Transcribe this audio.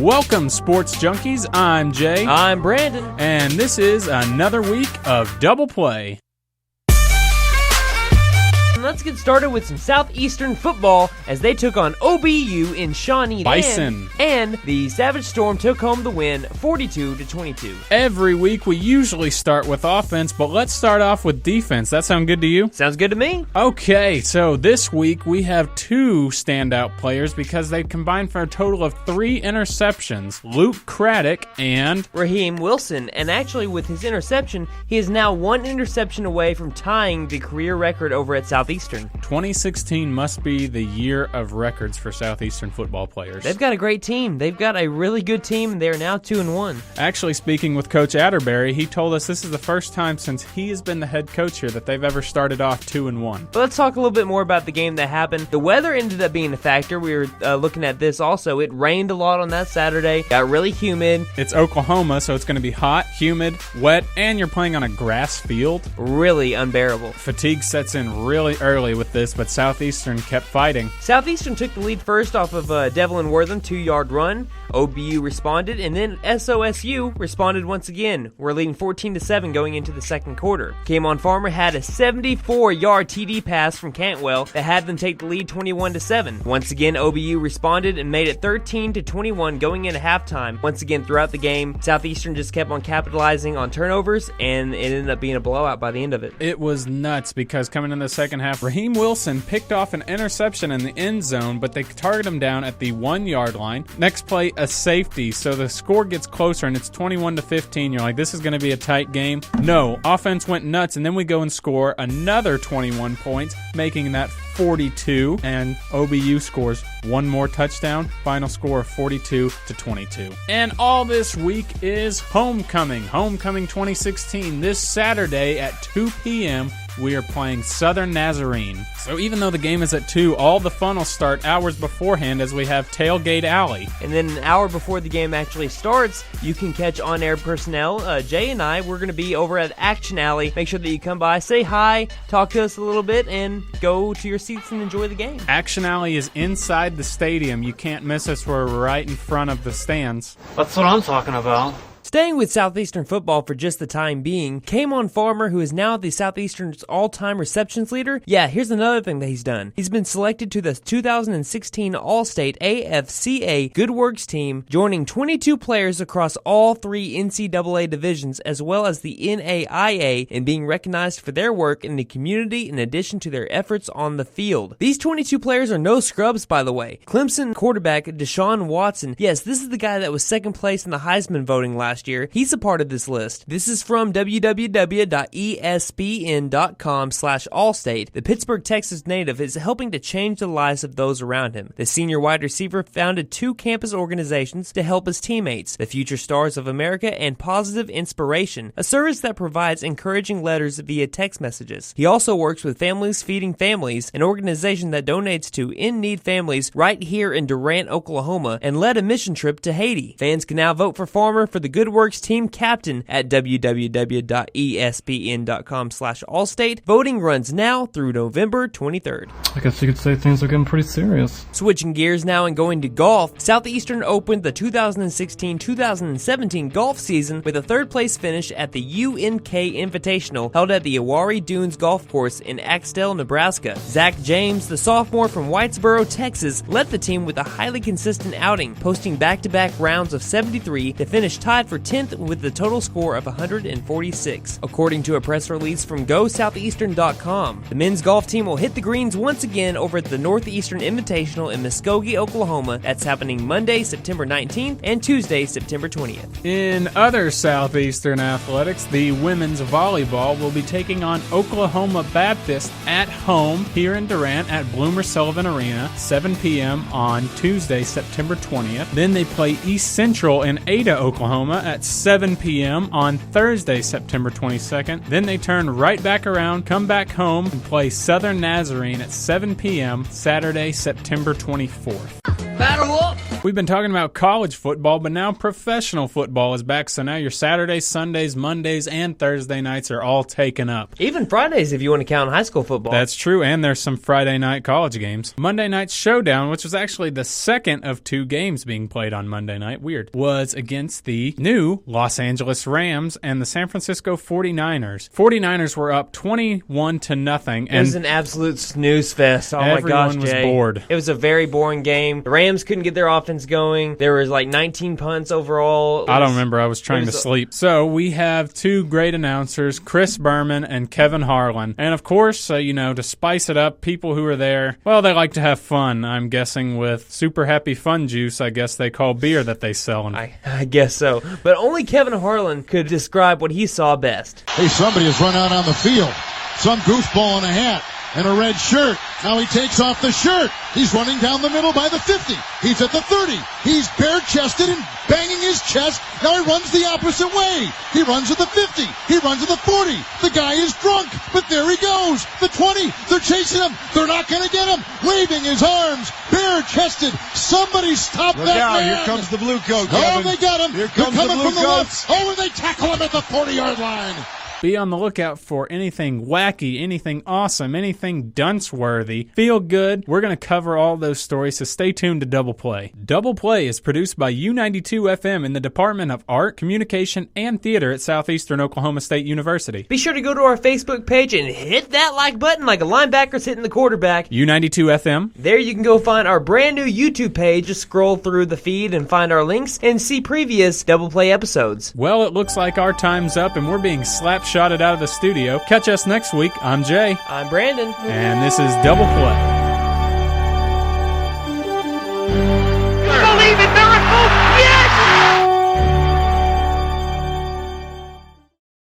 Welcome, sports junkies. I'm Jay. I'm Brandon. And this is another week of Double Play. Let's get started with some Southeastern football as they took on OBU in Shawnee. Bison. And the Savage Storm took home the win 42-22. Every week we usually start with offense, but let's start off with defense. That sound good to you? Sounds good to me. Okay, so this week we have two standout players because they combined for a total of 3 interceptions. Luke Craddock and Raheem Wilson. And actually with his interception, he is now 1 interception away from tying the career record over at Southeastern. 2016 must be the year of records for Southeastern football players. They've got a great team. They've got a really good team. They're now 2-1. Actually, speaking with Coach Atterbury, he told us this is the first time since he has been the head coach here that they've ever started off 2-1. But let's talk a little bit more about the game that happened. The weather ended up being a factor. We were looking at this also. It rained a lot on that Saturday. Got really humid. It's Oklahoma, so it's going to be hot, humid, wet, and you're playing on a grass field. Really unbearable. Fatigue sets in really early with this, but Southeastern kept fighting. Southeastern took the lead first off of Devlin Wortham 2-yard run. OBU responded, and then SOSU responded once again. We're leading 14-7 going into the second quarter. K'Mon Farmer had a 74-yard TD pass from Cantwell that had them take the lead 21-7. Once again, OBU responded and made it 13-21 going into halftime. Once again, throughout the game, Southeastern just kept on capitalizing on turnovers, and it ended up being a blowout by the end of it. It was nuts because coming in the second half, Raheem Wilson picked off an interception in the end zone, but they target him down at the 1-yard line. Next play, a safety, so the score gets closer and it's 21-15. You're like, this is going to be a tight game. No, offense went nuts, and then we go and score another 21 points, making that 42, and OBU scores one more touchdown. Final score of 42-22. And all this week is homecoming. Homecoming 2016 this Saturday at 2 p.m. we are playing Southern Nazarene. So even though the game is at 2, all the fun will start hours beforehand as we have Tailgate Alley. And then an hour before the game actually starts, you can catch on-air personnel. Jay and I, we're going to be over at Action Alley. Make sure that you come by, say hi, talk to us a little bit, and go to your seats and enjoy the game. Action Alley is inside the stadium. You can't miss us. We're right in front of the stands. That's what I'm talking about. Staying with Southeastern football for just the time being, K'Mon Farmer, who is now the Southeastern's all-time receptions leader, here's another thing that he's done. He's been selected to the 2016 All-State AFCA Good Works team, joining 22 players across all 3 NCAA divisions as well as the NAIA, and being recognized for their work in the community in addition to their efforts on the field. These 22 players are no scrubs, by the way. Clemson quarterback Deshaun Watson, yes, this is the guy that was second place in the Heisman voting last year. He's a part of this list. This is from www.espn.com/allstate. The Pittsburgh, Texas native is helping to change the lives of those around him. The senior wide receiver founded 2 campus organizations to help his teammates, the Future Stars of America and Positive Inspiration, a service that provides encouraging letters via text messages. He also works with Families Feeding Families, an organization that donates to in-need families right here in Durant, Oklahoma, and led a mission trip to Haiti. Fans can now vote for Farmer for the Good Works team captain at www.espn.com/allstate. Voting runs now through November 23rd. I guess you could say things are getting pretty serious. Switching gears now and going to golf, Southeastern opened the 2016-2017 golf season with a third-place finish at the UNK Invitational held at the Awari Dunes Golf Course in Axtell, Nebraska. Zach James, the sophomore from Whitesboro, Texas, led the team with a highly consistent outing, posting back-to-back rounds of 73 to finish tied for 10th with the total score of 146. According to a press release from GoSoutheastern.com, the men's golf team will hit the greens once again over at the Northeastern Invitational in Muskogee, Oklahoma. That's happening Monday, September 19th and Tuesday, September 20th. In other Southeastern athletics, the women's volleyball will be taking on Oklahoma Baptist at home here in Durant at Bloomer Sullivan Arena, 7 p.m. on Tuesday, September 20th. Then they play East Central in Ada, Oklahoma at 7 p.m. on Thursday, September 22nd. Then they turn right back around, come back home, and play Southern Nazarene at 7 p.m. Saturday, September 24th. Battle up! We've been talking about college football, but now professional football is back, so now your Saturdays, Sundays, Mondays, and Thursday nights are all taken up. Even Fridays if you want to count high school football. That's true, and there's some Friday night college games. Monday Night Showdown, which was actually the second of 2 games being played on Monday night, weird, was against the new Los Angeles Rams and the San Francisco 49ers. 49ers were up 21-0. It was an absolute snooze fest. Oh my gosh, everyone was Jay. bored. It was a very boring game. The Rams couldn't get their offense going. There was like 19 punts overall. I don't remember. I was trying to sleep. So we have 2 great announcers, Chris Berman and Kevin Harlan. And of course, to spice it up, people who are there, well, they like to have fun. I'm guessing with super happy fun juice, I guess they call beer that they sell. I guess so. But only Kevin Harlan could describe what he saw best. Hey, somebody has run out on the field. Some goofball in a hat and a red shirt. Now he takes off the shirt. He's running down the middle by the 50. He's at the 30. He's bare-chested and banging his chest. Now he runs the opposite way. He runs at the 50. He runs at the 40. The guy is drunk, but there he goes. The 20. They're chasing him. They're not going to get him. Waving his arms, bare-chested. Somebody stop that man. Here comes the blue coat, Oh, Kevin. they got him. Here comes They're coming the blue from the coats. left. Oh, and they tackle him at the 40-yard line. Be on the lookout for anything wacky, anything awesome, anything dunce-worthy. Feel good. We're going to cover all those stories, so stay tuned to Double Play. Double Play is produced by U92 FM in the Department of Art, Communication, and Theater at Southeastern Oklahoma State University. Be sure to go to our Facebook page and hit that like button like a linebacker's hitting the quarterback. U92 FM. There you can go find our brand new YouTube page. Just scroll through the feed and find our links and see previous Double Play episodes. Well, it looks like our time's up and we're being slap-shotted out of the studio. Catch us next week. I'm Jay. I'm Brandon. And this is Double Play.